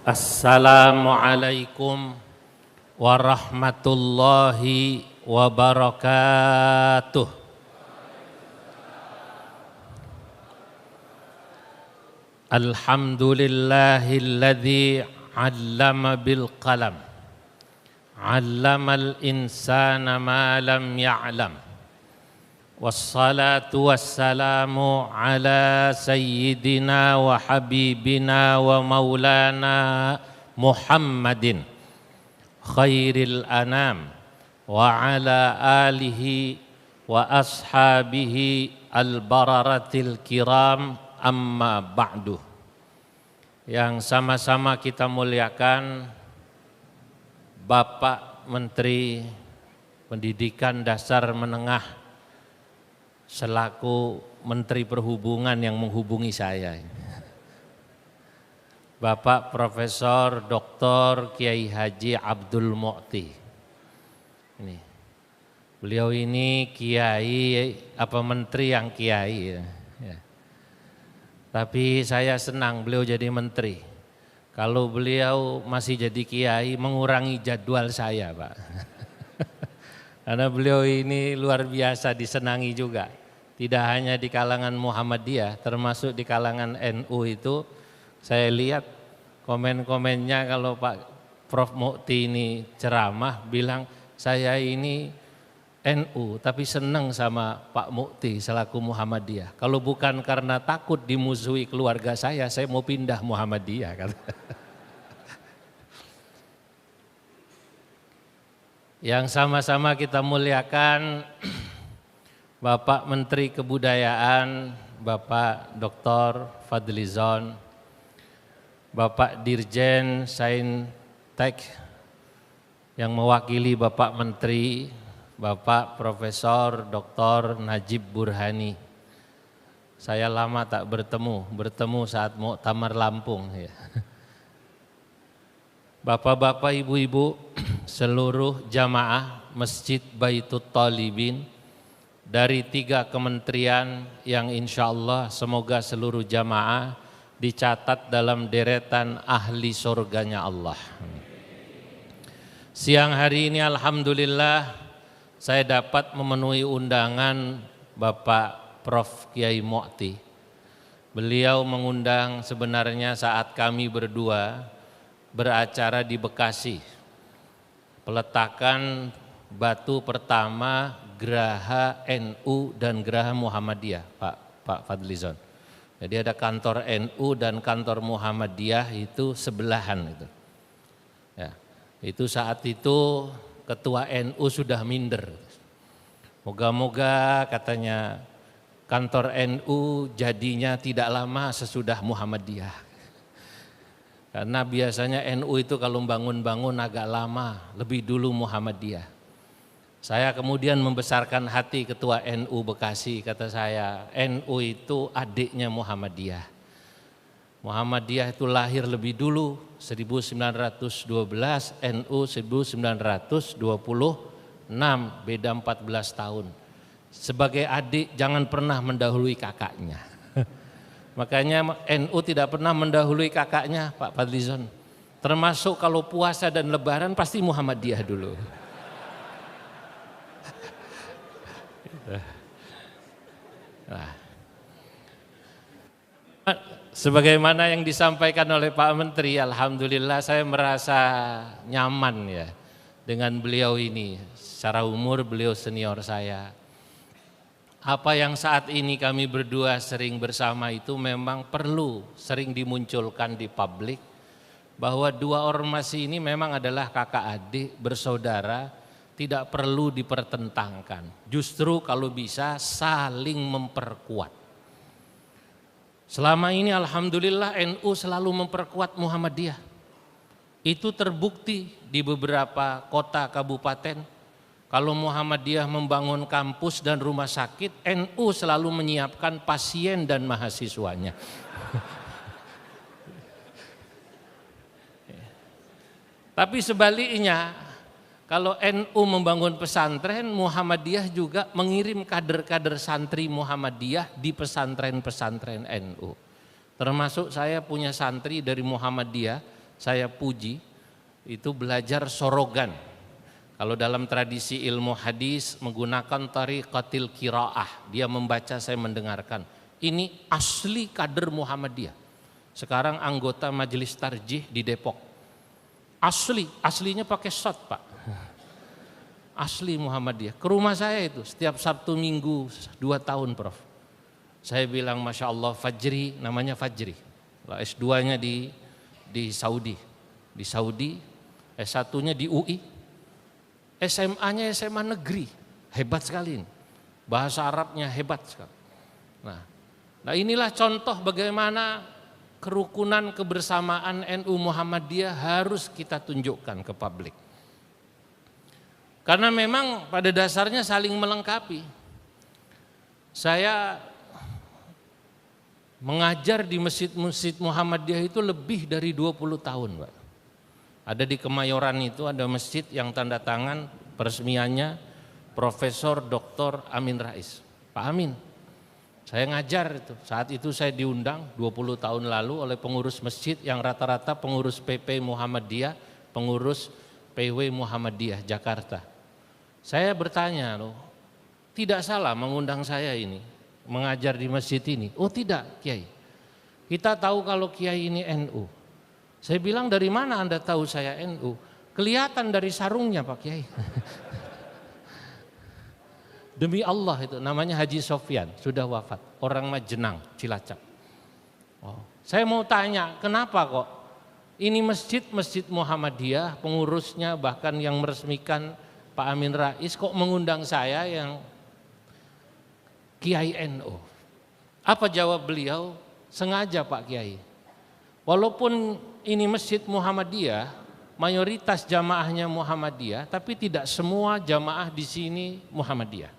Assalamualaikum warahmatullahi wabarakatuh. Alhamdulillahilladzi 'allama bil qalam, 'allamal insana ma lam ya'lam. Wassalatu wassalamu ala sayyidina wa habibina wa maulana Muhammadin khairil anam wa ala alihi wa ashabihi al-bararatil kiram, amma ba'du. Yang sama-sama kita muliakan Bapak Menteri Pendidikan Dasar Menengah selaku Menteri Perhubungan yang menghubungi saya, Bapak Profesor Dr. Kiai Haji Abdul Mu'ti. Beliau ini kiai apa menteri yang kiai ya. Tapi saya senang beliau jadi menteri. Kalau beliau masih jadi kiai mengurangi jadwal saya, Pak. Karena beliau ini luar biasa disenangi juga. Tidak hanya di kalangan Muhammadiyah, termasuk di kalangan NU itu. Saya lihat komen-komennya kalau Pak Prof Mu'ti ini ceramah bilang saya ini NU tapi senang sama Pak Mu'ti selaku Muhammadiyah. Kalau bukan karena takut dimusuhi keluarga saya mau pindah Muhammadiyah. Yang sama-sama kita muliakan Bapak Menteri Kebudayaan, Bapak Dr. Fadlizon, Bapak Dirjen Saintek yang mewakili Bapak Menteri, Bapak Profesor Dr. Najib Burhani. Saya lama tak bertemu saat Muktamar Lampung. Ya. Bapak-bapak, ibu-ibu, seluruh jamaah Masjid Baitut Thalibin dari 3 kementerian yang insya Allah semoga seluruh jamaah dicatat dalam deretan ahli surganya Allah. Siang hari ini alhamdulillah saya dapat memenuhi undangan Bapak Prof Kiai Mu'ti. Beliau mengundang sebenarnya saat kami berdua beracara di Bekasi, peletakan batu pertama Geraha NU dan Geraha Muhammadiyah, Pak Fadlizon. Jadi ada kantor NU dan kantor Muhammadiyah itu sebelahan itu. Ya, itu saat itu ketua NU sudah minder. Moga-moga katanya kantor NU jadinya tidak lama sesudah Muhammadiyah. Karena biasanya NU itu kalau bangun-bangun agak lama, lebih dulu Muhammadiyah. Saya kemudian membesarkan hati ketua NU Bekasi, kata saya, NU itu adiknya Muhammadiyah. Muhammadiyah itu lahir lebih dulu, 1912, NU 1926, beda 14 tahun. Sebagai adik jangan pernah mendahului kakaknya. Makanya NU tidak pernah mendahului kakaknya, Pak Fadlizon. Termasuk kalau puasa dan lebaran pasti Muhammadiyah dulu. Nah, sebagaimana yang disampaikan oleh Pak Menteri, alhamdulillah saya merasa nyaman ya dengan beliau ini. Secara umur beliau senior saya. Apa yang saat ini kami berdua sering bersama itu memang perlu sering dimunculkan di publik, bahwa 2 ormas ini memang adalah kakak adik bersaudara, tidak perlu dipertentangkan. Justru kalau bisa saling memperkuat. Selama ini alhamdulillah NU selalu memperkuat Muhammadiyah. Itu terbukti di beberapa kota kabupaten. Kalau Muhammadiyah membangun kampus dan rumah sakit, NU selalu menyiapkan pasien dan mahasiswanya. Tapi sebaliknya, kalau NU membangun pesantren, Muhammadiyah juga mengirim kader-kader santri Muhammadiyah di pesantren-pesantren NU. Termasuk saya punya santri dari Muhammadiyah, saya puji, itu belajar sorogan. Kalau dalam tradisi ilmu hadis menggunakan tariqatil qiraah, dia membaca, saya mendengarkan. Ini asli kader Muhammadiyah. Sekarang anggota majelis tarjih di Depok. Aslinya pakai shot Pak. Asli Muhammadiyah. Ke rumah saya itu setiap Sabtu Minggu 2 tahun Prof. Saya bilang Masya Allah Fajri, namanya Fajri. S2-nya di Saudi. Di Saudi, S1-nya di UI. SMA-nya SMA negeri, hebat sekali ini. Bahasa Arabnya hebat sekali. Nah inilah contoh bagaimana kerukunan kebersamaan NU Muhammadiyah harus kita tunjukkan ke publik. Karena memang pada dasarnya saling melengkapi. Saya mengajar di masjid-masjid Muhammadiyah itu lebih dari 20 tahun Pak. Ada di Kemayoran itu ada masjid yang tanda tangan peresmiannya Profesor Dr. Amin Rais. Pak Amin, saya ngajar itu. Saat itu saya diundang 20 tahun lalu oleh pengurus masjid yang rata-rata pengurus PP Muhammadiyah, pengurus PW Muhammadiyah Jakarta. Saya bertanya loh, tidak salah mengundang saya ini, mengajar di masjid ini. Oh tidak Kiai, kita tahu kalau Kiai ini NU. Saya bilang dari mana Anda tahu saya NU? Kelihatan dari sarungnya Pak Kiai. Demi Allah itu namanya Haji Sofyan, sudah wafat. Orang Majenang, Cilacap. Oh, saya mau tanya kenapa kok ini masjid Muhammadiyah, pengurusnya bahkan yang meresmikan Pak Amin Rais kok mengundang saya yang Kiai NU. Apa jawab beliau? Sengaja Pak Kiai. Walaupun ini masjid Muhammadiyah, mayoritas jamaahnya Muhammadiyah, tapi tidak semua jamaah di sini Muhammadiyah.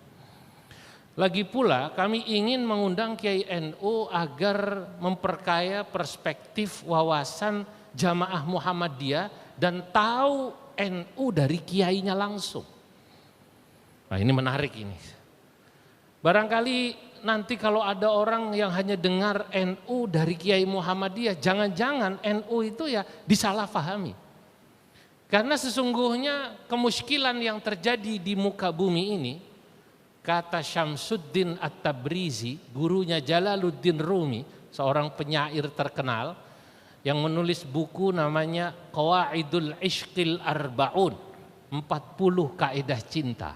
Lagi pula kami ingin mengundang Kiai NU agar memperkaya perspektif wawasan jamaah Muhammadiyah dan tahu NU dari kiainya langsung. Nah ini menarik ini. Barangkali nanti kalau ada orang yang hanya dengar NU dari Kiai Muhammadiyah, jangan-jangan NU itu ya disalahpahami. Karena sesungguhnya kemuskilan yang terjadi di muka bumi ini, kata Syamsuddin At-Tabrizi, gurunya Jalaluddin Rumi, seorang penyair terkenal yang menulis buku namanya Qawaidul Ishqil Arba'un, 40 kaidah cinta.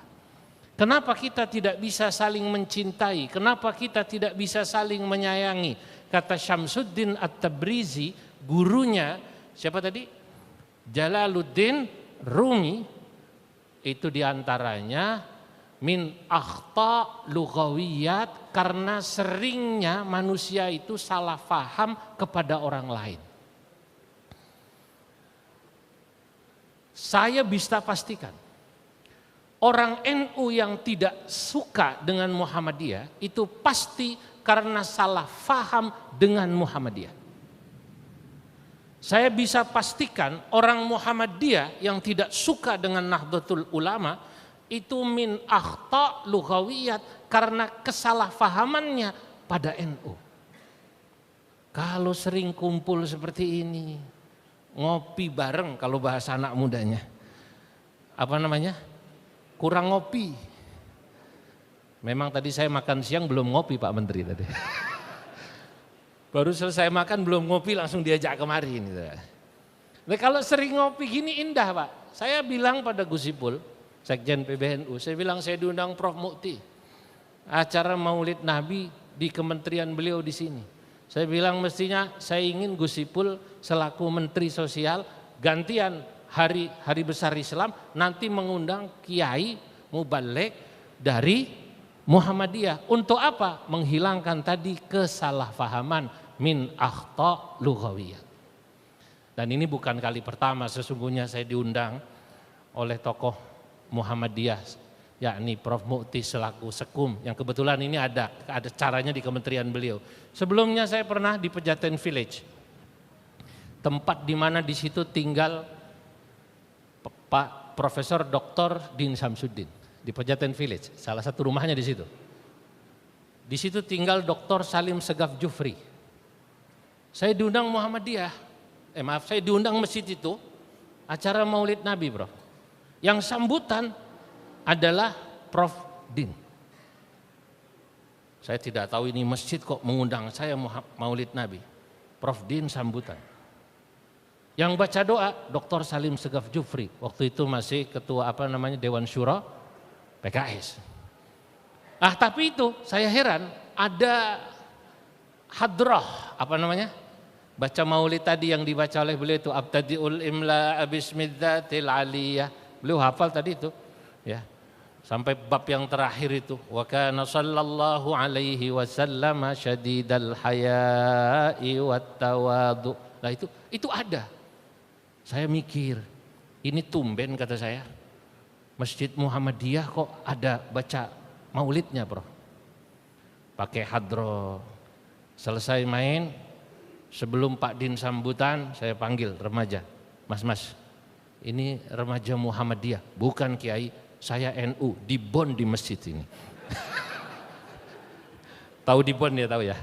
Kenapa kita tidak bisa saling mencintai? Kenapa kita tidak bisa saling menyayangi? Kata Syamsuddin At-Tabrizi, gurunya siapa tadi? Jalaluddin Rumi, itu diantaranya min akhta lughawiyat, karena seringnya manusia itu salah faham kepada orang lain. Saya bisa pastikan orang NU yang tidak suka dengan Muhammadiyah itu pasti karena salah faham dengan Muhammadiyah. Saya bisa pastikan orang Muhammadiyah yang tidak suka dengan Nahdlatul Ulama itu min akhta lughawiyat, karena kesalahfahamannya pada NU. Kalau sering kumpul seperti ini, ngopi bareng kalau bahasa anak mudanya, apa namanya? Kurang ngopi. Memang tadi saya makan siang belum ngopi Pak Menteri tadi. Baru selesai makan belum ngopi langsung diajak kemari. Nah, kalau sering ngopi gini indah Pak. Saya bilang pada Gus Ipul, Sekjen PBNU, saya bilang saya diundang Prof Mukti. Acara Maulid Nabi di kementerian beliau di sini. Saya bilang mestinya saya ingin Gus Ipul selaku Menteri Sosial gantian hari besar Islam nanti mengundang kiai mubaligh dari Muhammadiyah. Untuk apa? Menghilangkan tadi kesalahpahaman min akhta lughawiyah. Dan ini bukan kali pertama sesungguhnya saya diundang oleh tokoh Muhammadiyah, yakni Prof Mukti selaku Sekum, yang kebetulan ini ada caranya di kementerian beliau. Sebelumnya saya pernah di Pejaten Village, tempat di mana di situ tinggal Pak Profesor Dr. Din Samsudin di Pejaten Village, salah satu rumahnya di situ. Di situ tinggal Dr. Salim Segaf Jufri. Saya diundang Muhammadiyah, maaf, saya diundang masjid itu, acara Maulid Nabi, Prof. Yang sambutan adalah Prof. Din. Saya tidak tahu ini masjid kok mengundang saya Maulid Nabi. Prof. Din sambutan. Yang baca doa Dr. Salim Segaf Jufri, waktu itu masih ketua Dewan Syuro PKS. Tapi itu saya heran, ada hadrah baca maulid tadi yang dibaca oleh beliau itu abtadiul imla bismidzatil aliyah. Beliau hafal tadi itu, ya. Sampai bab yang terakhir itu, wa kana sallallahu alaihi wasallam syadidal haya'i wat tawadu. Nah itu ada. Saya mikir, ini tumben kata saya, Masjid Muhammadiyah kok ada baca maulidnya, Bro. Pakai hadroh. Selesai main, sebelum Pak Din sambutan, saya panggil remaja. Mas, ini remaja Muhammadiyah, bukan Kiai, saya NU, di Bon di masjid ini. Tahu di Bon ya, tahu ya?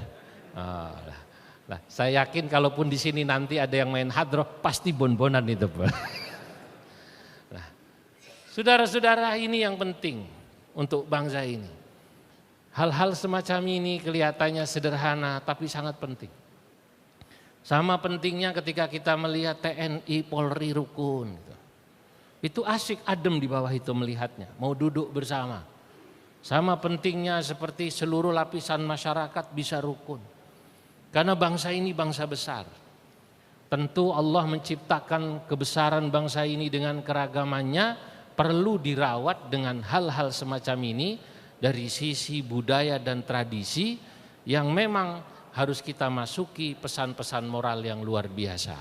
Nah, saya yakin kalaupun di sini nanti ada yang main hadroh, pasti bon-bonan itu. Nah, saudara-saudara, ini yang penting untuk bangsa ini. Hal-hal semacam ini kelihatannya sederhana tapi sangat penting. Sama pentingnya ketika kita melihat TNI, Polri rukun. Itu asik adem di bawah itu melihatnya, mau duduk bersama. Sama pentingnya seperti seluruh lapisan masyarakat bisa rukun. Karena bangsa ini bangsa besar. Tentu Allah menciptakan kebesaran bangsa ini dengan keragamannya, perlu dirawat dengan hal-hal semacam ini dari sisi budaya dan tradisi yang memang harus kita masuki pesan-pesan moral yang luar biasa.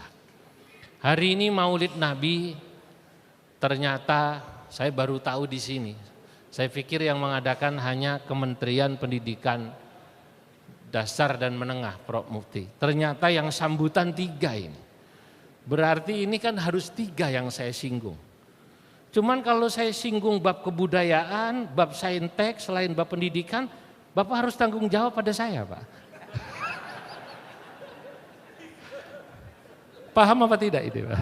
Hari ini Maulid Nabi, ternyata saya baru tahu di sini. Saya pikir yang mengadakan hanya Kementerian Pendidikan Dasar dan Menengah, Prof. Mufti. Ternyata yang sambutan 3 ini. Berarti ini kan harus 3 yang saya singgung. Cuman kalau saya singgung bab kebudayaan, bab saintek, selain bab pendidikan, Bapak harus tanggung jawab pada saya, Pak. Paham apa tidak itu, Pak?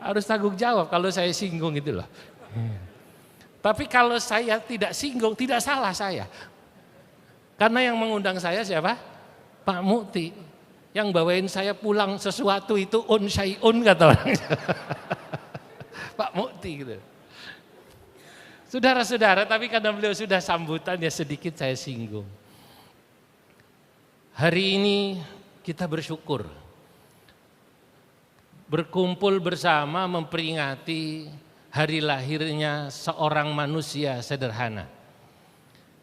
Harus tanggung jawab kalau saya singgung itu loh. Tapi kalau saya tidak singgung, tidak salah saya. Karena yang mengundang saya siapa? Pak Mukti. Yang bawain saya pulang sesuatu itu syai'un kata orang. Pak Mukti gitu. Saudara-saudara, tapi karena beliau sudah sambutan ya sedikit saya singgung. Hari ini kita bersyukur. Berkumpul bersama memperingati hari lahirnya seorang manusia sederhana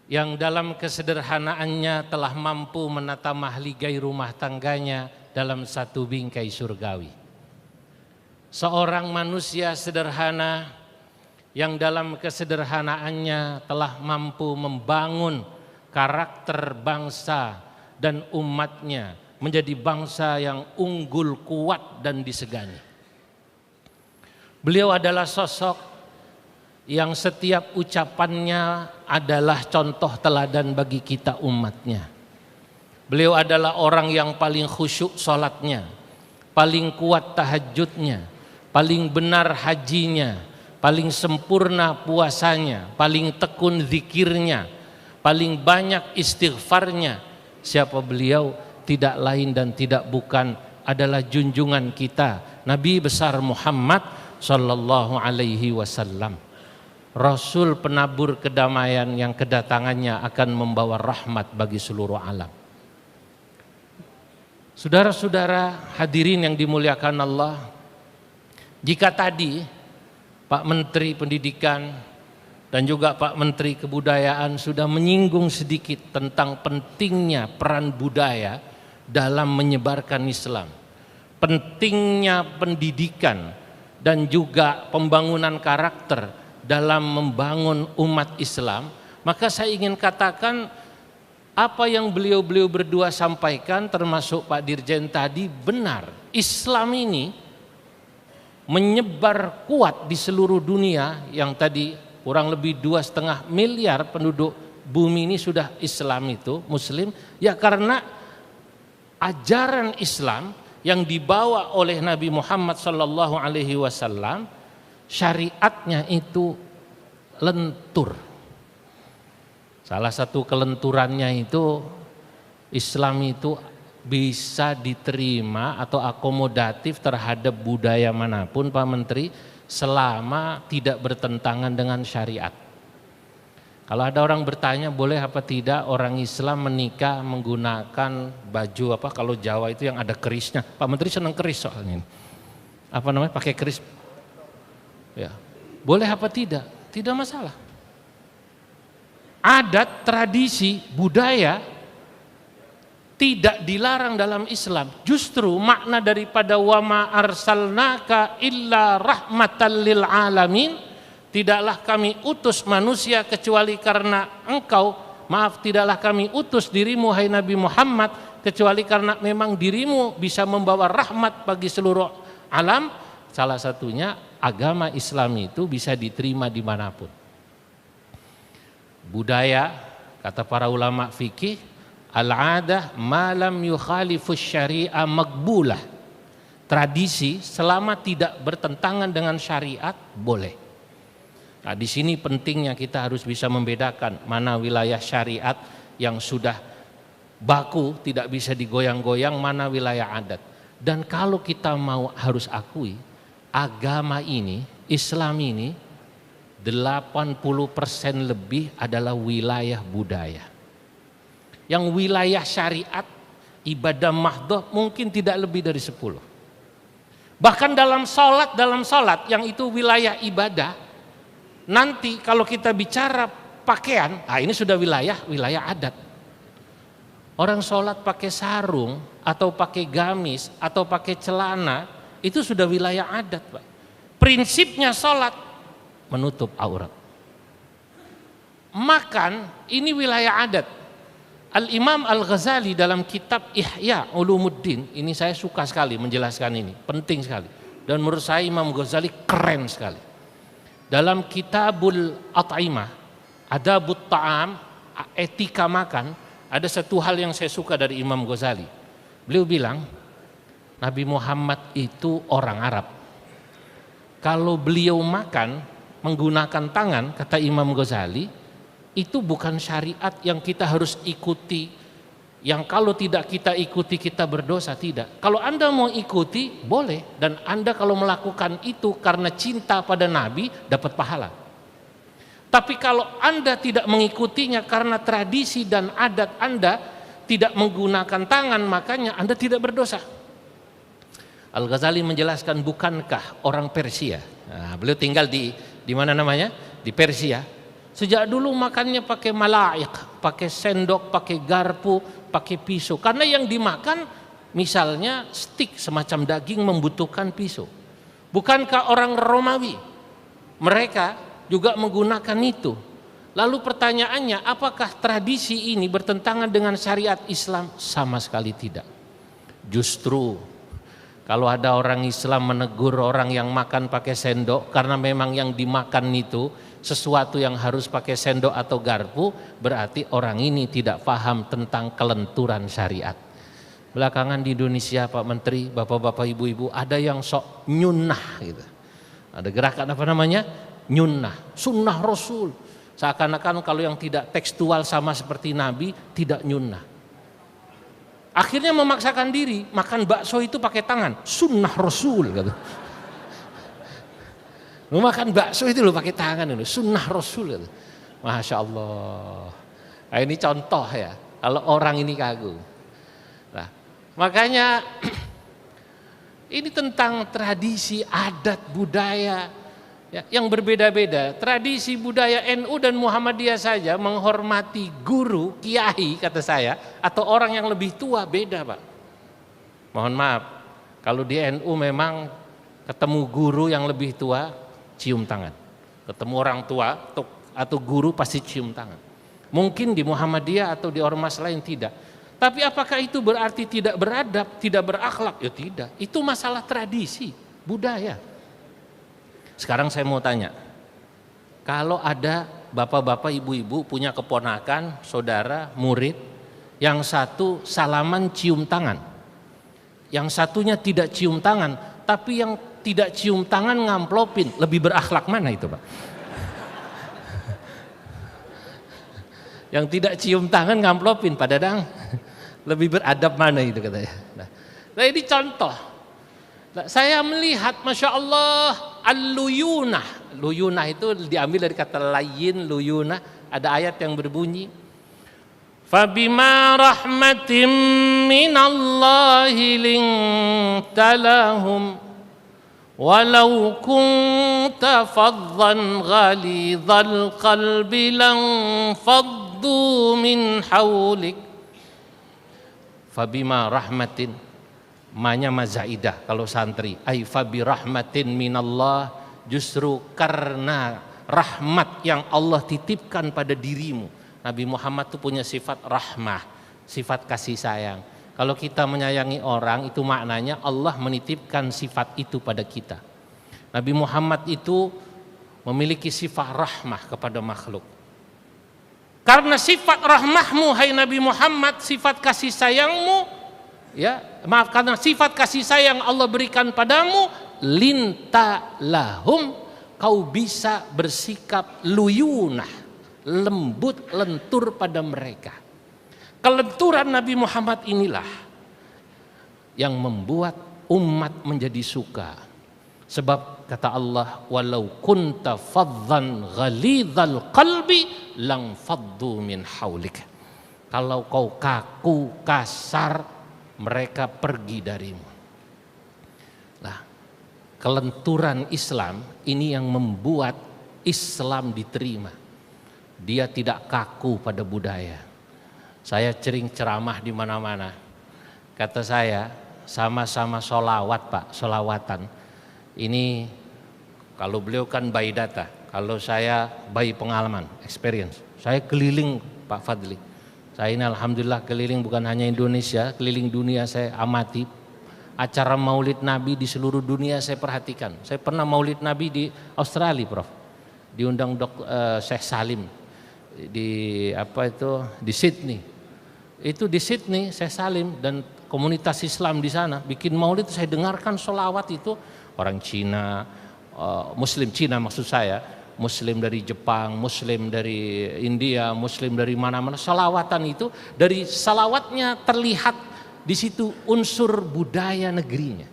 yang dalam kesederhanaannya telah mampu menata mahligai rumah tangganya dalam satu bingkai surgawi. Seorang manusia sederhana yang dalam kesederhanaannya telah mampu membangun karakter bangsa dan umatnya menjadi bangsa yang unggul, kuat dan disegani. Beliau adalah sosok yang setiap ucapannya adalah contoh teladan bagi kita umatnya. Beliau adalah orang yang paling khusyuk sholatnya, paling kuat tahajudnya, paling benar hajinya, paling sempurna puasanya, paling tekun zikirnya, paling banyak istighfarnya. Siapa beliau? Tidak lain dan tidak bukan adalah junjungan kita, Nabi besar Muhammad Sallallahu alaihi wasallam. Rasul penabur kedamaian yang kedatangannya akan membawa rahmat bagi seluruh alam. Saudara-saudara hadirin yang dimuliakan Allah, jika tadi Pak Menteri Pendidikan dan juga Pak Menteri Kebudayaan sudah menyinggung sedikit tentang pentingnya peran budaya dalam menyebarkan Islam, pentingnya pendidikan dan juga pembangunan karakter dalam membangun umat Islam, maka saya ingin katakan apa yang beliau-beliau berdua sampaikan termasuk Pak Dirjen tadi benar. Islam ini menyebar kuat di seluruh dunia, yang tadi kurang lebih 2,5 miliar penduduk bumi ini sudah Islam itu, Muslim, ya karena ajaran Islam yang dibawa oleh Nabi Muhammad sallallahu alaihi wasallam, syariatnya itu lentur. Salah satu kelenturannya itu Islam itu bisa diterima atau akomodatif terhadap budaya manapun, Pak Menteri, selama tidak bertentangan dengan syariat. Kalau ada orang bertanya boleh apa tidak orang Islam menikah menggunakan baju apa, kalau Jawa itu yang ada kerisnya. Pak Menteri senang keris soalnya ini. Apa namanya, pakai keris. Ya. Boleh apa tidak? Tidak masalah. Adat, tradisi, budaya tidak dilarang dalam Islam. Justru makna daripada wa ma arsalnaka illa rahmatan lil alamin, tidaklah kami utus manusia kecuali karena engkau, tidaklah kami utus dirimu hai Nabi Muhammad kecuali karena memang dirimu bisa membawa rahmat bagi seluruh alam. Salah satunya agama Islam itu bisa diterima dimanapun. Budaya, kata para ulama fikih, al-adah ma lam yukhalifus syariah maqbulah. Tradisi selama tidak bertentangan dengan syariat boleh. Nah, di sini pentingnya kita harus bisa membedakan mana wilayah syariat yang sudah baku, tidak bisa digoyang-goyang, mana wilayah adat. Dan kalau kita mau harus akui, agama ini, Islam ini 80% lebih adalah wilayah budaya. Yang wilayah syariat, ibadah mahdhah mungkin tidak lebih dari 10. Bahkan dalam sholat yang itu wilayah ibadah, nanti kalau kita bicara pakaian, ini sudah wilayah adat. Orang sholat pakai sarung atau pakai gamis atau pakai celana, itu sudah wilayah adat, Pak. Prinsipnya sholat menutup aurat. Makan ini wilayah adat. Al-Imam Al-Ghazali dalam kitab Ihya Ulumuddin, ini saya suka sekali menjelaskan ini, penting sekali. Dan menurut saya Imam Ghazali keren sekali. Dalam Kitabul At'imah, Adabut Ta'am, etika makan, ada satu hal yang saya suka dari Imam Ghazali. Beliau bilang, Nabi Muhammad itu orang Arab. Kalau beliau makan menggunakan tangan, kata Imam Ghazali, itu bukan syariat yang kita harus ikuti. Yang kalau tidak kita ikuti kita berdosa, tidak. Kalau Anda mau ikuti boleh, dan Anda kalau melakukan itu karena cinta pada Nabi dapat pahala. Tapi kalau Anda tidak mengikutinya karena tradisi dan adat Anda tidak menggunakan tangan, makanya Anda tidak berdosa. Al-Ghazali menjelaskan, bukankah orang Persia, beliau tinggal di mana namanya? Di Persia. Sejak dulu makannya pakai malaik, pakai sendok, pakai garpu, pakai pisau. Karena yang dimakan misalnya stik semacam daging membutuhkan pisau. Bukankah orang Romawi mereka juga menggunakan itu? Lalu pertanyaannya, apakah tradisi ini bertentangan dengan syariat Islam? Sama sekali tidak. Justru kalau ada orang Islam menegur orang yang makan pakai sendok karena memang yang dimakan itu sesuatu yang harus pakai sendok atau garpu, berarti orang ini tidak paham tentang kelenturan syariat. Belakangan di Indonesia, Pak Menteri, bapak-bapak, ibu-ibu, ada yang sok nyunnah gitu. Ada gerakan apa namanya? Nyunnah, sunnah Rasul. Seakan-akan kalau yang tidak tekstual sama seperti Nabi, tidak nyunnah. Akhirnya memaksakan diri, makan bakso itu pakai tangan, sunnah Rasul gitu. Lu makan bakso itu lu pakai tangan itu, sunnah Rasul itu. Masya Allah. Nah, ini contoh ya, kalau orang ini kagum. Nah, makanya ini tentang tradisi, adat, budaya ya, yang berbeda-beda. Tradisi budaya NU dan Muhammadiyah saja menghormati guru, kiai kata saya, atau orang yang lebih tua beda, Pak. Mohon maaf, kalau di NU memang ketemu guru yang lebih tua, cium tangan. Ketemu orang tua atau guru pasti cium tangan. Mungkin di Muhammadiyah atau di ormas lain tidak. Tapi apakah itu berarti tidak beradab, tidak berakhlak? Ya tidak. Itu masalah tradisi, budaya. Sekarang saya mau tanya, kalau ada bapak-bapak, ibu-ibu punya keponakan, saudara, murid, yang satu salaman cium tangan, Yang satunya tidak cium tangan, tapi yang tidak cium tangan ngamplopin. Lebih berakhlak mana itu, Pak? Yang tidak cium tangan ngamplopin, Pak Dadang. Lebih beradab mana itu katanya. Nah ini contoh. Nah, saya melihat Masya Allah al-luyunah. Luyunah itu diambil dari kata layin, luyunah. Ada ayat yang berbunyi Fabima rahmatim minallahi lintalahum walau kunta faddan ghalidhal qalbi lan faddu min hawlik. Fabima rahmatin, manya mazaidah kalau santri, ay fabi rahmatin minallah, justru karena rahmat yang Allah titipkan pada dirimu. Nabi Muhammad itu punya sifat rahmah, sifat kasih sayang. Kalau kita menyayangi orang, itu maknanya Allah menitipkan sifat itu pada kita. Nabi Muhammad itu memiliki sifat rahmah kepada makhluk. Karena sifat rahmahmu hai Nabi Muhammad, sifat kasih sayangmu, ya maaf, karena sifat kasih sayang Allah berikan padamu, linta lahum, kau bisa bersikap luyunah, lembut, lentur pada mereka. Kelenturan Nabi Muhammad inilah yang membuat umat menjadi suka. Sebab kata Allah, walau kunta faddan ghalidhal qalbi lang faddu min haulik. Kalau kau kaku, kasar, mereka pergi darimu. Nah, kelenturan Islam ini yang membuat Islam diterima. Dia tidak kaku pada budaya. Saya sering ceramah di mana-mana. Kata saya, sama-sama sholawat Pak, sholawatan. Ini kalau beliau kan by data, kalau saya by pengalaman, experience. Saya keliling Pak Fadli. Saya ini alhamdulillah keliling bukan hanya Indonesia, keliling dunia saya amati. Acara Maulid Nabi di seluruh dunia saya perhatikan. Saya pernah Maulid Nabi di Australia, Prof. Diundang Syekh Salim di di Sydney. Itu di Sydney Syekh Salim dan komunitas Islam di sana bikin Maulid, saya dengarkan sholawat itu. Orang Cina, Muslim Cina maksud saya, Muslim dari Jepang, Muslim dari India, Muslim dari mana-mana, salawatan itu, dari salawatnya terlihat di situ unsur budaya negerinya.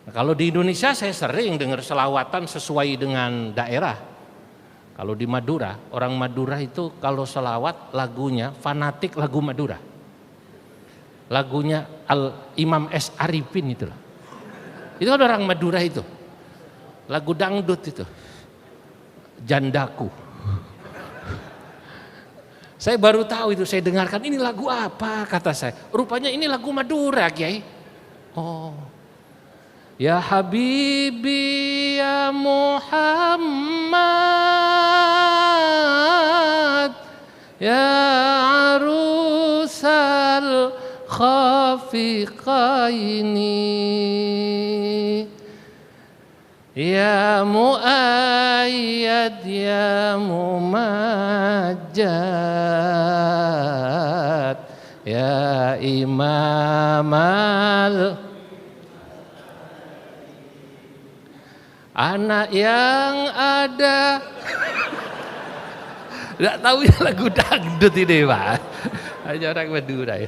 Nah, kalau di Indonesia saya sering dengar salawatan sesuai dengan daerah. Kalau di Madura, orang Madura itu kalau salawat lagunya fanatik lagu Madura. Lagunya Imam S. Arifin itulah. Itu kan orang Madura itu. Lagu dangdut itu. Jandaku. Saya baru tahu itu, saya dengarkan ini lagu apa kata saya. Rupanya ini lagu Madura, Kiai. Oh. Ya Habibi ya Muhammad ya arusal khafiqaini ya muayyad ya mumajjad ya imamal anak yang ada. Tidak tahu ya lagu dangdut ini Pak. Hanya orang Madura ya.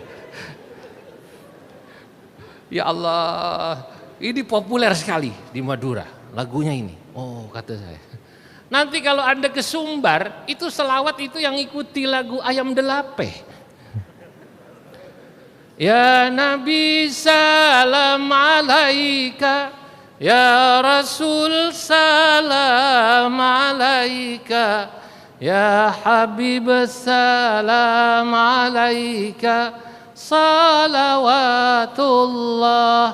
Ya Allah, ini populer sekali di Madura lagunya ini. Oh kata saya. Nanti kalau Anda ke Sumbar, itu selawat itu yang ikuti lagu Ayam Delape. Ya Nabi salam alaika, ya Rasul salam alaika, ya Habib salam alaika. Salawatullah.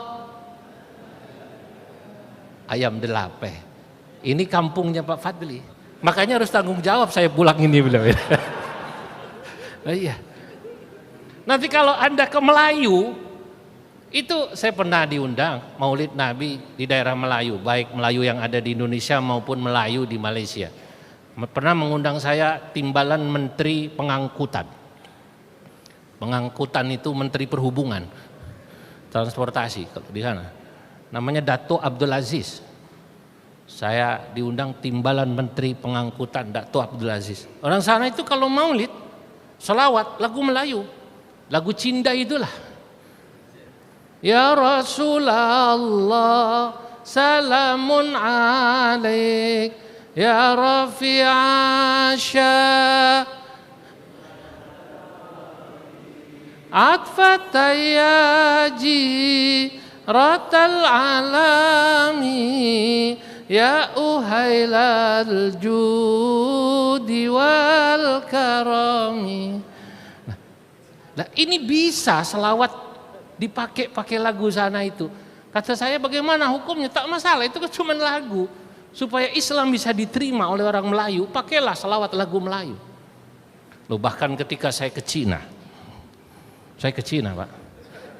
Ayam Delape. Ini kampungnya Pak Fadli. Makanya harus tanggung jawab saya pulang ini beliau. Oh iya. Nanti kalau Anda ke Melayu, itu saya pernah diundang Maulid Nabi di daerah Melayu, baik Melayu yang ada di Indonesia maupun Melayu di Malaysia. Pernah mengundang saya timbalan Menteri Pengangkutan. Pengangkutan itu Menteri Perhubungan. transportasi kalau di sana. Namanya Dato Abdul Aziz. Saya diundang timbalan Menteri Pengangkutan Dato Abdul Aziz. Orang sana itu kalau maulid, selawat, lagu Melayu, lagu Cinda itulah. Ya Rasulullah, salamun alaik, ya Rafi'a syah, atfatayaji, ratal alami, ya uhailal judi wal karami. Nah, ini bisa selawat dipakai lagu sana itu. Kata saya, bagaimana hukumnya? Tak masalah, itu kan cuma lagu. Supaya Islam bisa diterima oleh orang Melayu, pakailah selawat lagu Melayu. Loh, bahkan ketika saya ke Cina Pak,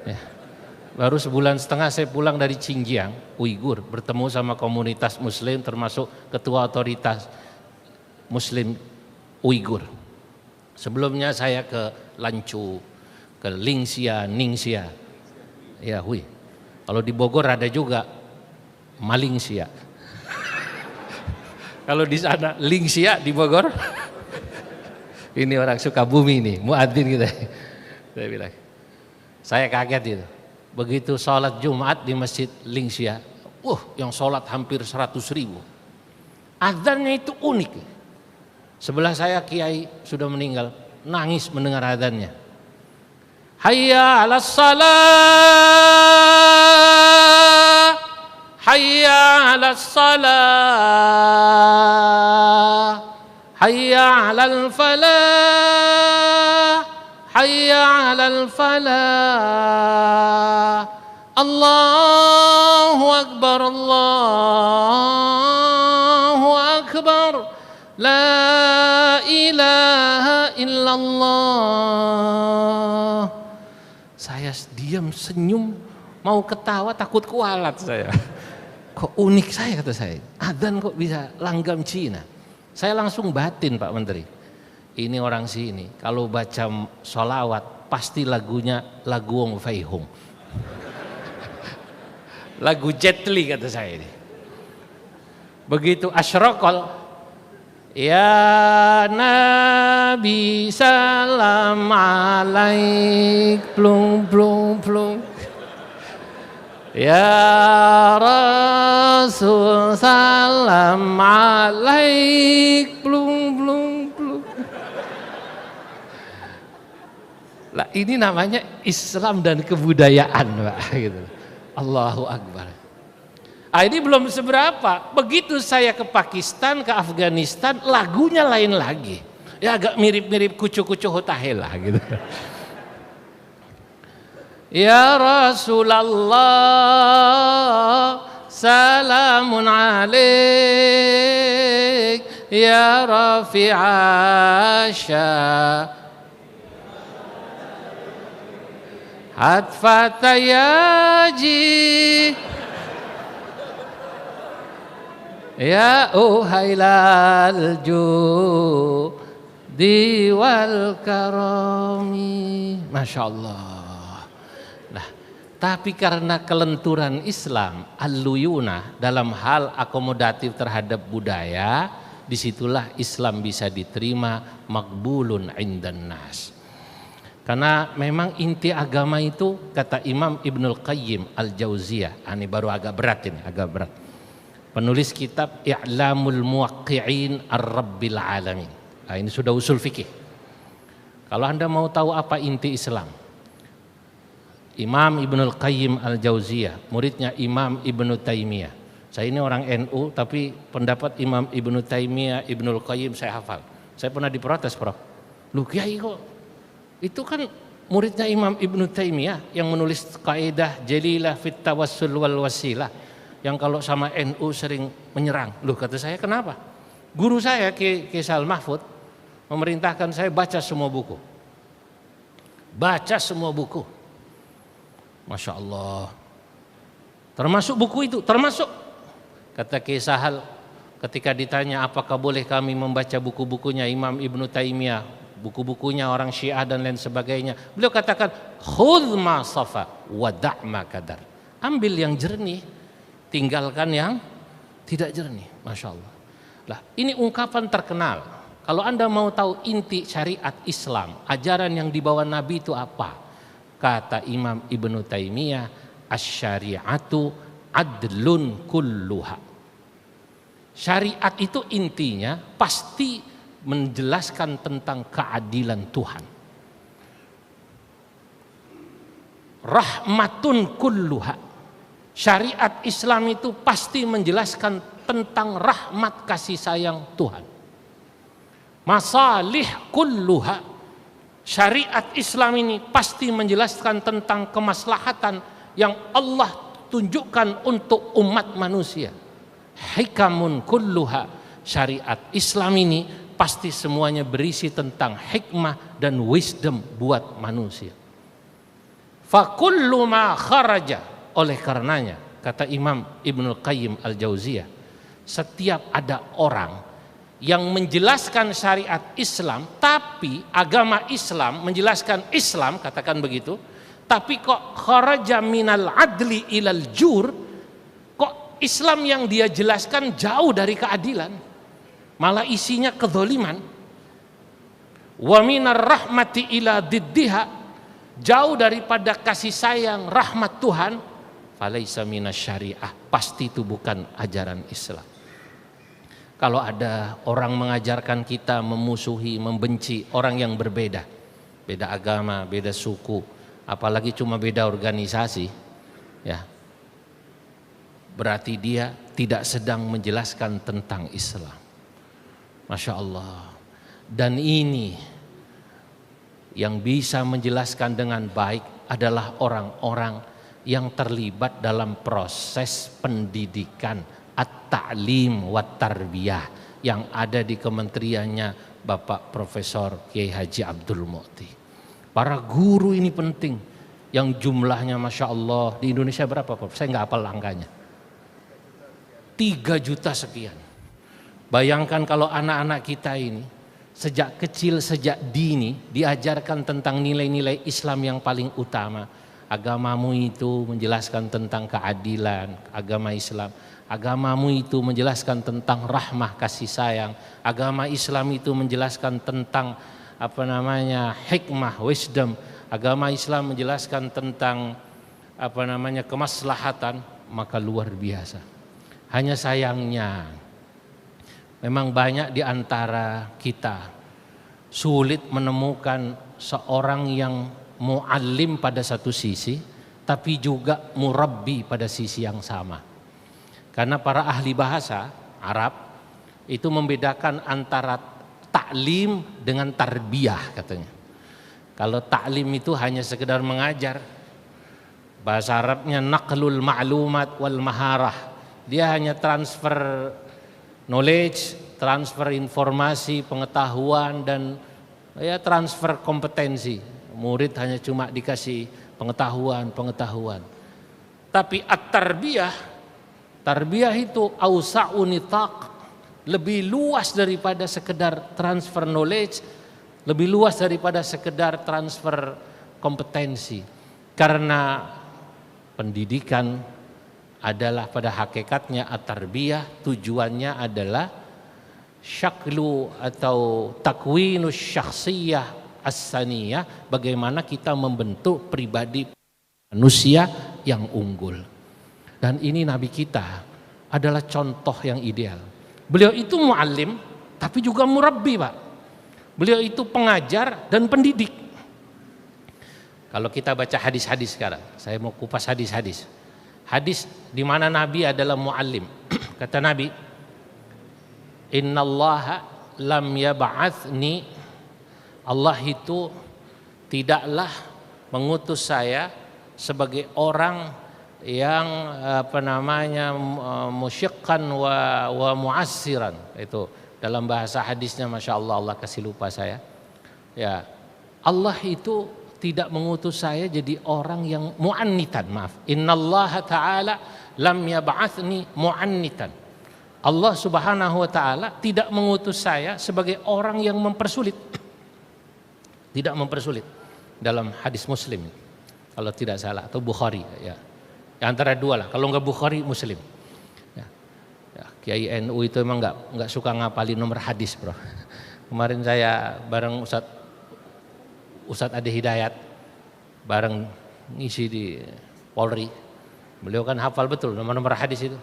ya. Baru sebulan setengah saya pulang dari Xinjiang, Uighur, bertemu sama komunitas Muslim termasuk ketua otoritas Muslim Uighur. Sebelumnya saya ke Lanzhou, ke Ningxia, ya Hui. Kalau di Bogor ada juga Malingsia. Kalau di sana Lingxia di Bogor, ini orang Sukabumi nih, muadzin kita. Saya bilang, saya kaget itu. Begitu sholat Jumat di Masjid Lingxia, yang sholat hampir 100.000. Adzannya itu unik. Sebelah saya kiai sudah meninggal, nangis mendengar adzannya. Hayya 'alas salah, hayya 'alas salah, hayya 'alal falah, hayya 'alal falah. Allahu akbar, Allahu akbar, la ilaha illallah. Saya diam, senyum, mau ketawa takut kualat saya. Kok unik saya, kata saya. Adzan kok bisa langgam Cina. Saya langsung batin, Pak Menteri. Ini orang sini kalau baca sholawat pasti lagunya lagu Wong Fei Hung. Lagu Jet Li, kata saya ini. Begitu asyraqal, ya Nabi salam alaik, plung plung plung. Ya Rasul salam alaik, plung plung plung. Lah ini namanya Islam dan kebudayaan, Pak, gitu. Allahu Akbar. Ini belum seberapa. Begitu saya ke Pakistan, ke Afghanistan, lagunya lain lagi. Ya agak mirip-mirip kucu-kucu hutahelah gitu. Ya Rasulullah, salamun alaik, ya Rafi'a syah, atfatayaji, ya uhailal judi wal karami. Masya Allah. Nah, tapi karena kelenturan Islam, al-luyunah dalam hal akomodatif terhadap budaya, disitulah Islam bisa diterima, makbulun indan nas. Karena memang inti agama itu, kata Imam Ibnul Qayyim Al-Jauziyah, ini baru agak berat ini, agak berat. Penulis kitab I'lamul Muwaqqi'in Ar-Rabbil Alamin. Nah, ini sudah usul fikih. Kalau Anda mau tahu apa inti Islam, Imam Ibnul Qayyim Al-Jauziyah, muridnya Imam Ibnu Taimiyah. Saya ini orang NU, tapi pendapat Imam Ibnu Taimiyah, Ibnul Qayyim saya hafal. Saya pernah diprotes, Prof. Lu kiai kok? Itu kan muridnya Imam Ibnu Taimiyah yang menulis kaidah jalilah fit tawassul wal wasilah, yang kalau sama NU sering menyerang. Loh, kata saya, kenapa? Guru saya Ki Sal Mahfud memerintahkan saya baca semua buku. Baca semua buku. Masya Allah. Termasuk buku itu, termasuk. Kata Ki Sahal ketika ditanya apakah boleh kami membaca buku-bukunya Imam Ibnu Taimiyah, buku-bukunya orang Syiah dan lain sebagainya. Beliau katakan, khudh ma safa wa da' ma kadar. Ambil yang jernih, tinggalkan yang tidak jernih. Masya Allah. Lah, ini ungkapan terkenal. Kalau Anda mau tahu inti syariat Islam, ajaran yang dibawa Nabi itu apa? Kata Imam Ibnu Taimiyah, asy-syari'atu adlun kulluha. Syariat itu intinya pasti menjelaskan tentang keadilan Tuhan. Rahmatun kulluha. Syariat Islam itu pasti menjelaskan tentang rahmat kasih sayang Tuhan. Masalih kulluha. Syariat Islam ini pasti menjelaskan tentang kemaslahatan yang Allah tunjukkan untuk umat manusia. Hikamun kulluha. Syariat Islam ini pasti semuanya berisi tentang hikmah dan wisdom buat manusia. Fakullu ma kharaja. Oleh karenanya, kata Imam Ibnul Qayyim Al-Jauziyah, setiap ada orang yang menjelaskan syariat Islam, tapi agama Islam menjelaskan Islam, katakan begitu, tapi kok kharaja minal adli ilal jur, kok Islam yang dia jelaskan jauh dari keadilan, malah isinya kezaliman. Wa minar rahmati ila diddiha, jauh daripada kasih sayang rahmat Tuhan, falaisa minasyariah, pasti itu bukan ajaran Islam. Kalau ada orang mengajarkan kita memusuhi, membenci orang yang berbeda, beda agama, beda suku, apalagi cuma beda organisasi, ya, berarti dia tidak sedang menjelaskan tentang Islam. Masya Allah. Dan ini yang bisa menjelaskan dengan baik adalah orang-orang yang terlibat dalam proses pendidikan at-ta'lim wa tarbiyah yang ada di kementeriannya Bapak Profesor Kiai Haji Abdul Mu'ti. Para guru ini penting, yang jumlahnya Masya Allah di Indonesia berapa Prof? Saya nggak hafal angkanya. 3 juta sekian. Bayangkan kalau anak-anak kita ini sejak kecil, sejak dini diajarkan tentang nilai-nilai Islam yang paling utama. Agamamu itu menjelaskan tentang keadilan, agama Islam. Agamamu itu menjelaskan tentang rahmah kasih sayang. Agama Islam itu menjelaskan tentang hikmah, wisdom. Agama Islam menjelaskan tentang kemaslahatan, maka luar biasa. Hanya sayangnya memang banyak di antara kita sulit menemukan seorang yang muallim pada satu sisi, tapi juga murabbi pada sisi yang sama. Karena para ahli bahasa Arab itu membedakan antara taklim dengan tarbiyah katanya. Kalau taklim itu hanya sekedar mengajar, bahasa Arabnya naqlul ma'lumat wal maharah. Dia hanya transfer knowledge, transfer informasi, pengetahuan, dan ya transfer kompetensi. Murid hanya cuma dikasih pengetahuan. Tapi at-tarbiyah, tarbiyah itu ausa'u nitaq, lebih luas daripada sekedar transfer knowledge, lebih luas daripada sekedar transfer kompetensi. Karena pendidikan adalah pada hakikatnya at-tarbiyah, tujuannya adalah syaklu atau takwinus syakhsiyah as-saniyah, bagaimana kita membentuk pribadi manusia yang unggul. Dan ini Nabi kita adalah contoh yang ideal. Beliau itu muallim tapi juga murabbi, Pak. Beliau itu pengajar dan pendidik. Kalau kita baca hadis-hadis sekarang, saya mau kupas hadis-hadis. Hadis di mana Nabi adalah muallim. Kata Nabi, "Innallaha lam yab'atsni", Allah itu tidaklah mengutus saya sebagai orang yang musyikkan wa mu'assiran. Itu dalam bahasa hadisnya, Masya Allah, Allah kasih lupa saya. Ya, Allah itu tidak mengutus saya jadi orang yang mu'annitan, maaf. Innallaha ta'ala lam yab'atsni mu'annitan. Allah Subhanahu wa ta'ala tidak mengutus saya sebagai orang yang mempersulit. Tidak mempersulit dalam hadis Muslim kalau tidak salah, atau Bukhari ya. Antara dua lah, kalau nggak Bukhari Muslim. Ya. Ya, Kiai NU itu emang nggak suka ngapalin nomor hadis, bro. Kemarin saya bareng Ustadz Ade Hidayat, bareng ngisi di Polri. Beliau kan hafal betul nomor-nomor hadis itu.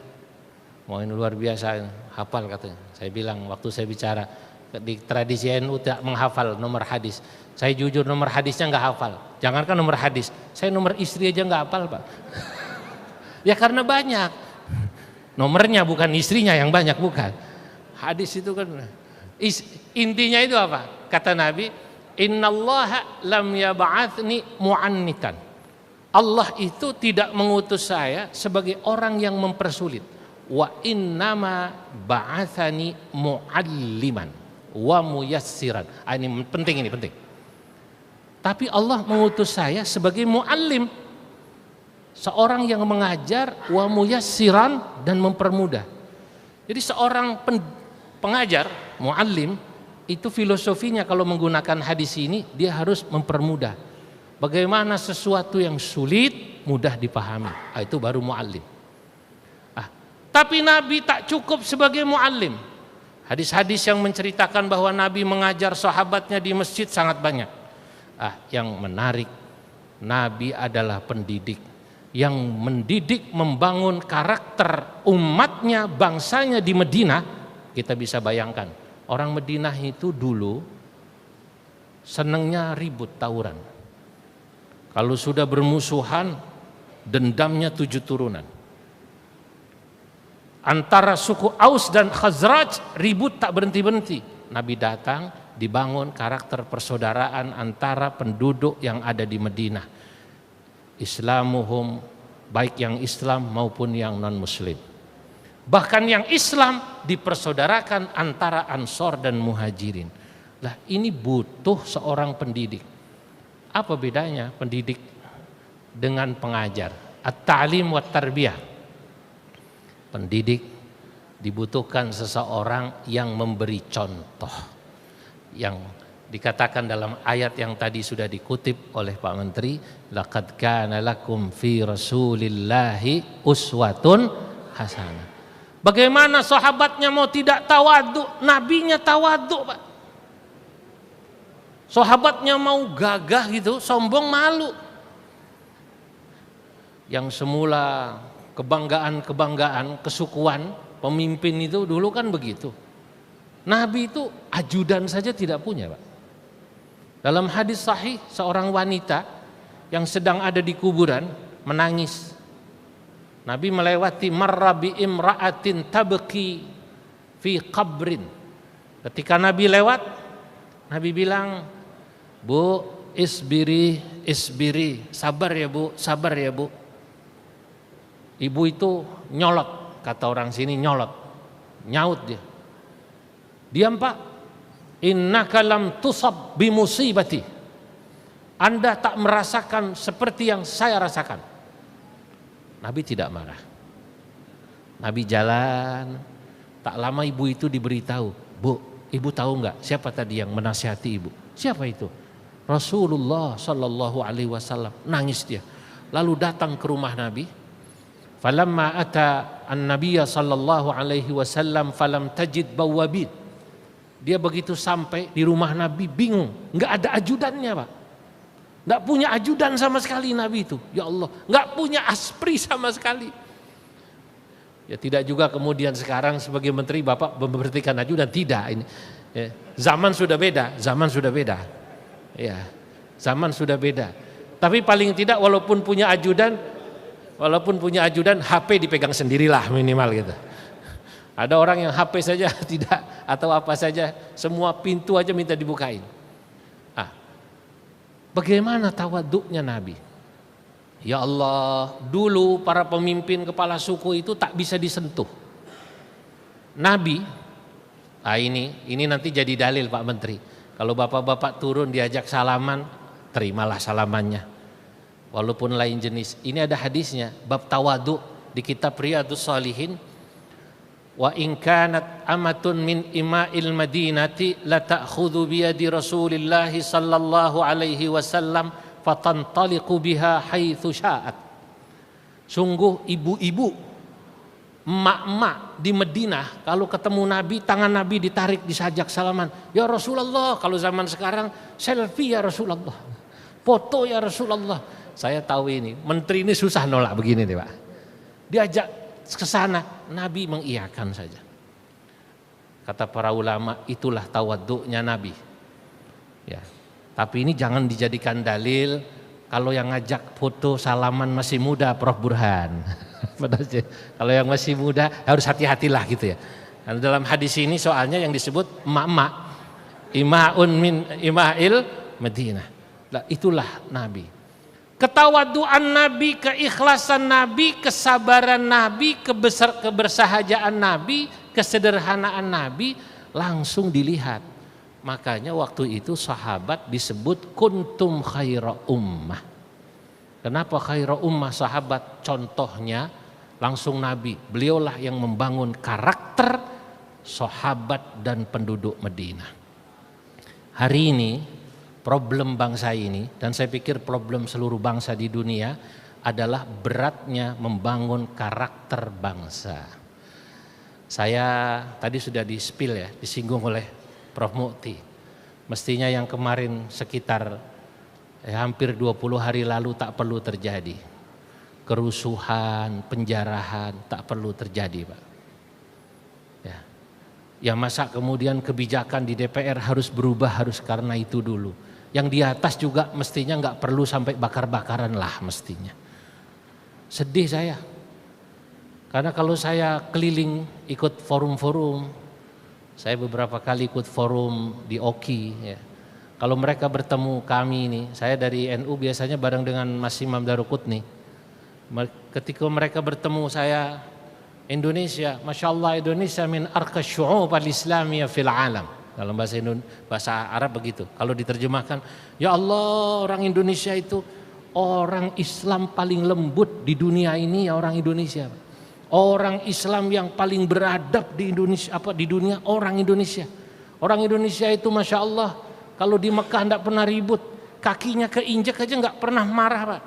Mau ini luar biasa, hafal katanya. Saya bilang waktu saya bicara di tradisi NU tidak menghafal nomor hadis. Saya jujur nomor hadisnya nggak hafal. Jangankan nomor hadis, saya nomor istri aja nggak hafal, Pak. Ya karena banyak. Nomornya bukan istrinya yang banyak, bukan. Hadis itu kan intinya itu apa? Kata Nabi, innallaha lam yab'atsni mu'annitan. Allah itu tidak mengutus saya sebagai orang yang mempersulit. Wa innama ba'atsani mu'alliman wa muyassiran. Ini penting, ini penting. Tapi Allah mengutus saya sebagai muallim, seorang yang mengajar, wa muyassiran, dan mempermudah. Jadi seorang pengajar, muallim, itu filosofinya kalau menggunakan hadis ini, dia harus mempermudah. Bagaimana sesuatu yang sulit mudah dipahami, itu baru muallim. Tapi Nabi tak cukup sebagai muallim. Hadis-hadis yang menceritakan bahwa Nabi mengajar sahabatnya di masjid sangat banyak. Yang menarik, Nabi adalah pendidik yang mendidik, membangun karakter umatnya, bangsanya di Madinah. Kita bisa bayangkan, orang Madinah itu dulu senangnya ribut, tawuran. Kalau sudah bermusuhan, dendamnya 7 turunan. Antara suku Aus dan Khazraj ribut tak berhenti-berhenti. Nabi datang, dibangun karakter persaudaraan antara penduduk yang ada di Madinah. Islamuhum, baik yang Islam maupun yang non-Muslim. Bahkan yang Islam dipersaudarakan antara Ansor dan Muhajirin. Lah ini butuh seorang pendidik. Apa bedanya pendidik dengan pengajar? At-ta'lim wa tarbiyah. Pendidik dibutuhkan seseorang yang memberi contoh. Yang dikatakan dalam ayat yang tadi sudah dikutip oleh Pak Menteri, laqad kana lakum fi rasulillahi uswatun hasanah. Bagaimana sahabatnya mau tidak tawadhu, nabinya tawadhu, Pak. Sahabatnya mau gagah gitu, sombong, malu. Yang semula kebanggaan-kebanggaan, kesukuan, pemimpin itu dulu kan begitu. Nabi itu ajudan saja tidak punya, Pak. Dalam hadis sahih, seorang wanita yang sedang ada di kuburan menangis. Nabi melewati marra bi imra'atin tabki fi qabrin. Ketika Nabi lewat, Nabi bilang, "Bu, isbiri, sabar ya Bu, sabar ya Bu." Ibu itu nyolot, kata orang sini nyolot, nyaut dia. Diam Pak, innaka lam tusab bimusibati. Anda tak merasakan seperti yang saya rasakan. Nabi tidak marah. Nabi jalan, tak lama ibu itu diberitahu, Bu, ibu tahu nggak siapa tadi yang menasihati ibu? Siapa itu? Rasulullah Shallallahu Alaihi Wasallam. Nangis dia. Lalu datang ke rumah Nabi. Falamma ata an-nabiyya sallallahu alaihi wasallam falam tajid bawabin. Dia begitu sampai di rumah Nabi bingung, nggak ada ajudannya, Pak. Nggak punya ajudan sama sekali Nabi itu. Ya Allah, nggak punya aspri sama sekali. Ya tidak juga kemudian sekarang sebagai menteri Bapak memberhentikan ajudan, tidak ini. Ya, zaman sudah beda, zaman sudah beda. Ya, zaman sudah beda. Tapi paling tidak walaupun punya ajudan, HP dipegang sendirilah minimal gitu. Ada orang yang HP saja tidak, atau apa saja, semua pintu aja minta dibukain. Bagaimana tawaduknya Nabi? Ya Allah, dulu para pemimpin kepala suku itu tak bisa disentuh. Nabi, ini nanti jadi dalil Pak Menteri. Kalau bapak-bapak turun diajak salaman, terimalah salamannya. Walaupun lain jenis. Ini ada hadisnya, bab tawaduk di kitab Riyadhus Shalihin. wa in kanat amatun min ima'il madinati la ta'khudhu bi yadi Rasulillah sallallahu alaihi wasallam fatantaliqu biha haitsu sya'at. Sungguh ibu-ibu, emak-emak di Madinah kalau ketemu Nabi, tangan Nabi ditarik, disajak salaman. Ya Rasulullah, kalau zaman sekarang selfie ya Rasulullah, foto ya Rasulullah. Saya tahu ini, menteri ini susah nolak begini deh Pak. Diajak ke sana, Nabi mengiyakan saja. Kata para ulama, itulah tawaddu'nya Nabi. Ya. Tapi ini jangan dijadikan dalil kalau yang ngajak foto salaman masih muda, Prof Burhan. Kalau yang masih muda harus hati-hatilah gitu ya. Dan dalam hadis ini soalnya yang disebut emak-emak, ima'un min ima'il Madinah. Nah, itulah Nabi. Ketawaduan Nabi, keikhlasan Nabi, kesabaran Nabi, kebersahajaan Nabi, kesederhanaan Nabi langsung dilihat. Makanya waktu itu sahabat disebut kuntum khaira ummah. Kenapa khaira ummah sahabat? Contohnya langsung Nabi. Beliaulah yang membangun karakter sahabat dan penduduk Madinah. Hari ini problem bangsa ini, dan saya pikir problem seluruh bangsa di dunia, adalah beratnya membangun karakter bangsa. Saya tadi sudah di-spill ya, disinggung oleh Prof Mukti. Mestinya yang kemarin sekitar hampir 20 hari lalu tak perlu terjadi. Kerusuhan, penjarahan tak perlu terjadi Pak. Ya masa kemudian kebijakan di DPR harus berubah, harus karena itu dulu. Yang di atas juga mestinya nggak perlu sampai bakar-bakaran lah mestinya. Sedih saya. Karena kalau saya keliling ikut forum-forum, saya beberapa kali ikut forum di OKI ya. Kalau mereka bertemu kami ini, saya dari NU biasanya bareng dengan Mas Imam Daruqutni. Ketika mereka bertemu saya, Indonesia, Masya Allah Indonesia min arqas syu'ub al-islamiyah fil alam. Dalam bahasa Arab begitu. Kalau diterjemahkan, ya Allah orang Indonesia itu orang Islam paling lembut di dunia ini ya orang Indonesia. Orang Islam yang paling beradab di Indonesia, di dunia orang Indonesia. Orang Indonesia itu Masya Allah kalau di Mekah tidak pernah ribut, kakinya keinjek aja nggak pernah marah Pak.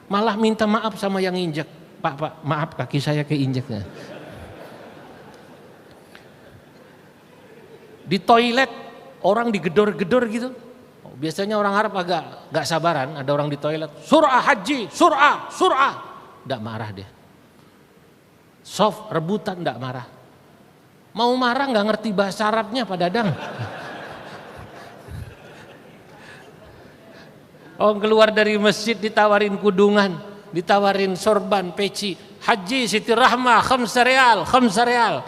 Malah minta maaf sama yang injek. Pak maaf kaki saya keinjeknya. Di toilet orang digedor-gedor gitu. Biasanya orang Arab agak nggak sabaran, ada orang di toilet, surah haji, surah, nggak marah dia. Soft rebutan nggak marah. Mau marah nggak ngerti bahasa Arabnya Pak Dadang. Oh keluar dari masjid ditawarin kudungan, ditawarin sorban, peci, haji Siti Rahmah, khamsa real.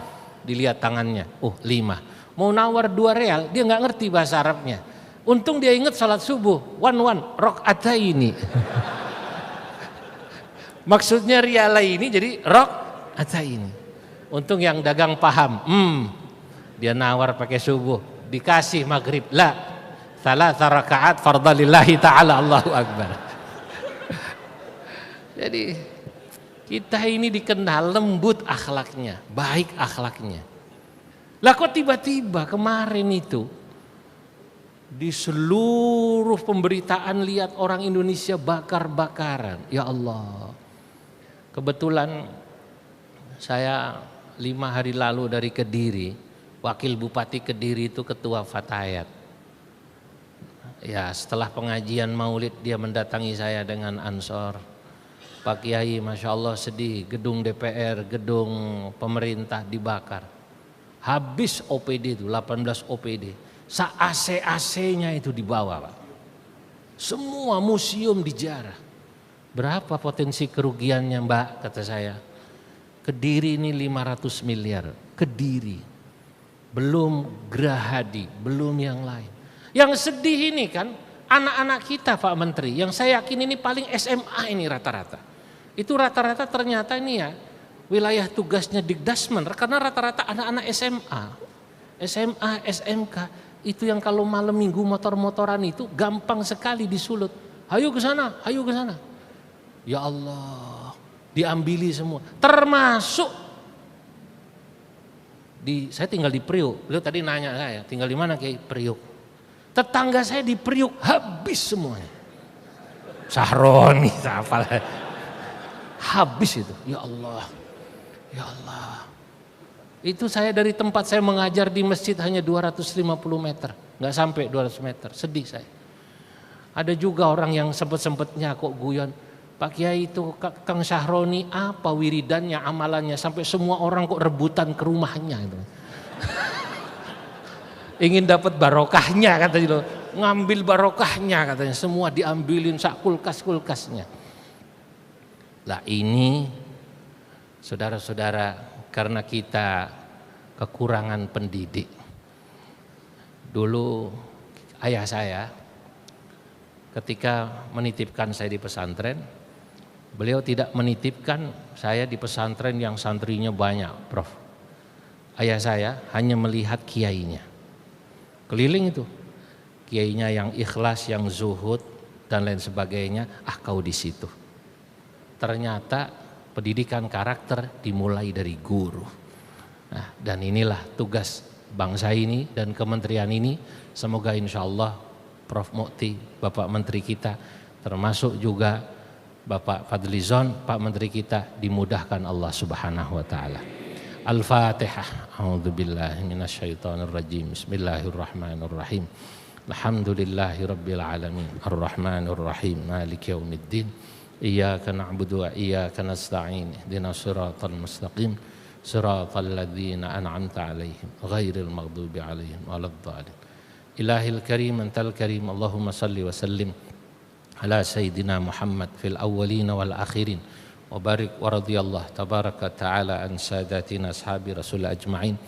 Dilihat tangannya, 5. Mau nawar 2 real, dia nggak ngerti bahasa Arabnya. Untung dia ingat salat subuh, rakaataini. Maksudnya riala ini jadi rakaataini. Untung yang dagang paham. Dia nawar pakai subuh, dikasih maghrib. La, 3 rakaat fardhu lillahi ta'ala, Allahu Akbar. Jadi kita ini dikenal lembut akhlaknya, baik akhlaknya. Lah kok tiba-tiba kemarin itu di seluruh pemberitaan lihat orang Indonesia bakar-bakaran. Ya Allah. Kebetulan saya 5 hari lalu dari Kediri, Wakil Bupati Kediri itu ketua Fatayat. Ya setelah pengajian maulid dia mendatangi saya dengan ansor. Pak Kiai Masya Allah sedih, gedung DPR, gedung pemerintah dibakar. Habis OPD itu, 18 OPD. AC-AC-nya itu dibawa Pak. Semua museum dijarah. Berapa potensi kerugiannya Mbak kata saya. Kediri ini 500 miliar. Kediri. Belum Gerahadi, belum yang lain. Yang sedih ini kan anak-anak kita Pak Menteri. Yang saya yakin ini paling SMA ini rata-rata. Itu rata-rata ternyata ini ya wilayah tugasnya Dikdasmen. Karena rata-rata anak-anak SMA, SMK. Itu yang kalau malam minggu motor-motoran itu gampang sekali disulut. Hayo ke sana, hayo ke sana. Ya Allah, diambili semua. Termasuk Saya tinggal di Priuk. Beliau tadi nanya saya, tinggal di mana Kiai? Priuk. Tetangga saya di Priuk habis semuanya. Sahroni, siapa lah. Habis itu. Ya Allah. Ya Allah. Itu saya dari tempat saya mengajar di masjid hanya 250 meter. Enggak sampai 200 meter. Sedih saya. Ada juga orang yang sempet-sempetnya kok guyon. Pak Kiai itu Kang Sahroni apa wiridannya, amalannya sampai semua orang kok rebutan ke rumahnya gitu. Ingin dapat barokahnya katanya, ngambil barokahnya katanya, semua diambilin sak kulkas-kulkasnya. Lah ini saudara-saudara, karena kita kekurangan pendidik. Dulu ayah saya ketika menitipkan saya di pesantren, beliau tidak menitipkan saya di pesantren yang santrinya banyak, Prof. Ayah saya hanya melihat kiainya. Keliling itu. Kiainya yang ikhlas, yang zuhud dan lain sebagainya, kau di situ. Ternyata pendidikan karakter dimulai dari guru. Nah, dan inilah tugas bangsa ini dan kementerian ini. Semoga insya Allah Prof. Mukti, Bapak Menteri kita, termasuk juga Bapak Fadlizon, Pak Menteri kita, dimudahkan Allah Subhanahu wa taala. Al-Fatihah. A'udzubillahi minasyaitonirrajim. Bismillahirrahmanirrahim. Alhamdulillahirabbil alamin. Arrahmanirrahim. Maliki yaumiddin. Iyyaka na'budu wa iyyaka nasta'in. Ihdinas siratal mustaqim. Siratal ladzina an'amta 'alaihim ghairil maghdubi 'alaihim waladdallin. Ilahil karim antal karim. Allahumma salli wa sallim ala sayyidina Muhammad fil awwalin wal akhirin. Wa barik wa radiyallahu tabaraka ta'ala an sadatina ashabi rasul ajma'in.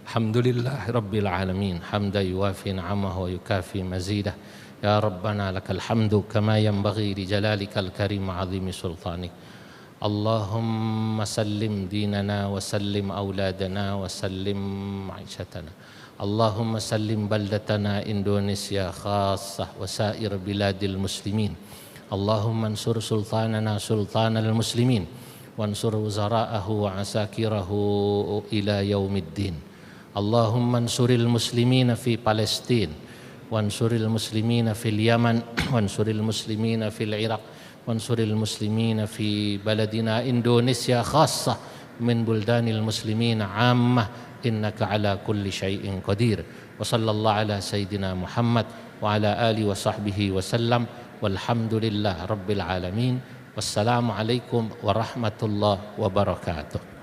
Alhamdulillah rabbil alamin. Hamda yuwafi ni'amahu wa yukafi mazidah. Ya Rabbana lakal hamdu kama yanbaghi li jalalikal karim wa 'azimi sultanik. Allahumma sallim dinana wa sallim auladana wa sallim ma'ishatana. Allahumma sallim baldatana Indonesia khassah wa sair biladil muslimin. Allahumma ansur sultanana sultanal muslimin wansur wuzara'ahu wa asakirahu ila yaumiddin. Allahumma ansuril muslimina fi Palestin wansuril muslimina fil Yaman wansuril muslimina fil Iraq wansuril muslimina fi baladina Indonesia khassah min buldanil muslimina ammah innaka ala kulli syai'in qadir. Wa sallallahu ala sayyidina Muhammad wa ala alihi wa sahbihi wa sallam. Walhamdulillah rabbil alamin. Wassalamualaikum warahmatullahi wabarakatuh.